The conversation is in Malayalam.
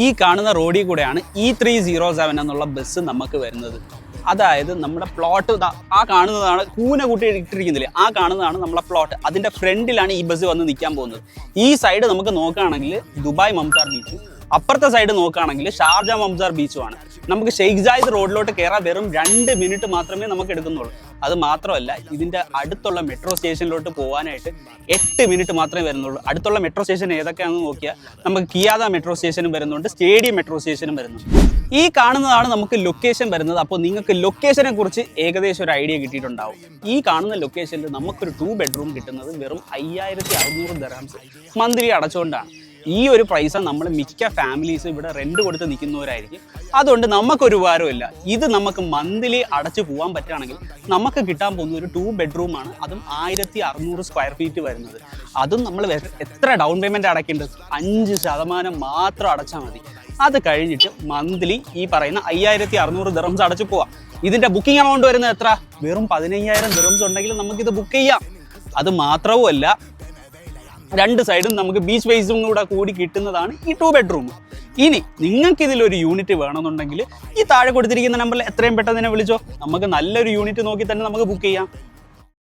ഈ കാണുന്ന റോഡിൽ കൂടെയാണ് E307 എന്നുള്ള ബസ് നമുക്ക് വരുന്നത്. അതായത് നമ്മുടെ പ്ലോട്ട് ആ കാണുന്നതാണ്, കൂന കൂട്ടി ഇട്ടിരിക്കുന്നില്ലേ, ആ കാണുന്നതാണ് നമ്മളെ പ്ലോട്ട്. അതിൻ്റെ ഫ്രണ്ടിലാണ് ഈ ബസ് വന്ന് നിൽക്കാൻ പോകുന്നത്. ഈ സൈഡ് നമുക്ക് നോക്കുകയാണെങ്കിൽ ദുബായ് മംസാർ ബീച്ചും, അപ്പുറത്തെ സൈഡ് നോക്കുകയാണെങ്കിൽ ഷാർജ മംസാർ ബീച്ചുമാണ്. നമുക്ക് ഷെയ്ഖ് സായിദ് റോഡിലോട്ട് കയറാൻ വെറും 2 മിനിറ്റ് മാത്രമേ നമുക്ക് എടുക്കുന്നുള്ളൂ. അത് മാത്രമല്ല, ഇതിൻ്റെ അടുത്തുള്ള മെട്രോ സ്റ്റേഷനിലോട്ട് പോകാനായിട്ട് 8 മിനിറ്റ് മാത്രമേ വരുന്നുള്ളൂ. അടുത്തുള്ള മെട്രോ സ്റ്റേഷൻ ഏതൊക്കെയാണെന്ന് നോക്കിയാൽ നമുക്ക് കിയാദ മെട്രോ സ്റ്റേഷനും വരുന്നുണ്ട്, സ്റ്റേഡിയം മെട്രോ സ്റ്റേഷനും വരുന്നുണ്ട്. ഈ കാണുന്നതാണ് നമുക്ക് ലൊക്കേഷൻ വരുന്നത്. അപ്പോൾ നിങ്ങൾക്ക് ലൊക്കേഷനെ കുറിച്ച് ഏകദേശം ഒരു ഐഡിയ കിട്ടിയിട്ടുണ്ടാവും. ഈ കാണുന്ന ലൊക്കേഷനിൽ നമുക്കൊരു 2 ബെഡ്റൂം കിട്ടുന്നത് വെറും 5600 ദിർഹംസ് മന്ത്ലി അടച്ചുകൊണ്ടാണ്. ഈ ഒരു പൈസ നമ്മൾ മിക്ക ഫാമിലീസ് ഇവിടെ റെന്റ് കൊടുത്ത് നിൽക്കുന്നവരായിരിക്കും. അതുകൊണ്ട് നമുക്കൊരു ഉപകാരമില്ല. ഇത് നമുക്ക് മന്ത്ലി അടച്ചു പോകാൻ പറ്റുകയാണെങ്കിൽ നമുക്ക് കിട്ടാൻ പോകുന്ന ഒരു 2 ബെഡ്റൂമാണ്. അതും 1600 സ്ക്വയർ ഫീറ്റ് വരുന്നത്. അതും നമ്മൾ എത്ര ഡൗൺ പേയ്മെൻറ്റ് അടയ്ക്കേണ്ടത്? 5% മാത്രം അടച്ചാൽ മതി. അത് കഴിഞ്ഞിട്ട് മന്ത്ലി ഈ പറയുന്ന 5600 ദിർഹംസ് അടച്ചു പോവാം. ഇതിൻ്റെ ബുക്കിംഗ് എമൗണ്ട് വരുന്നത് എത്ര? വെറും 15000 ദിർഹംസ് ഉണ്ടെങ്കിൽ നമുക്കിത് ബുക്ക് ചെയ്യാം. അത് മാത്രവുമല്ല, 2 സൈഡും നമുക്ക് ബീച്ച് വേസും കൂടി കിട്ടുന്നതാണ് ഈ 2 ബെഡ്റൂം. ഇനി നിങ്ങൾക്ക് ഇതിലൊരു യൂണിറ്റ് വേണമെന്നുണ്ടെങ്കിൽ ഈ താഴെ കൊടുത്തിരിക്കുന്ന നമ്പറിൽ എത്രയും പെട്ടെന്ന് തന്നെ വിളിച്ചോ. നമുക്ക് നല്ലൊരു യൂണിറ്റ് നോക്കി തന്നെ നമുക്ക് ബുക്ക് ചെയ്യാം.